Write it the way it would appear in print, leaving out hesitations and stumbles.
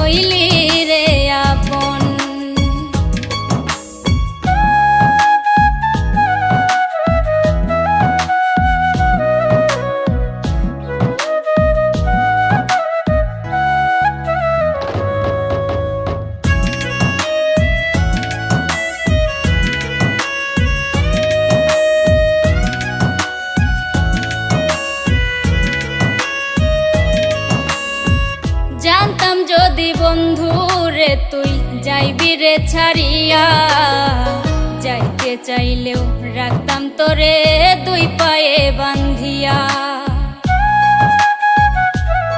হইলি রে আপন। জানতাম যদি বন্ধু রে তুই যাইবি রে ছাড়িয়া, যাইতে চাইলেও রাখতাম তোরে দুই পায়ে বান্ধিয়া।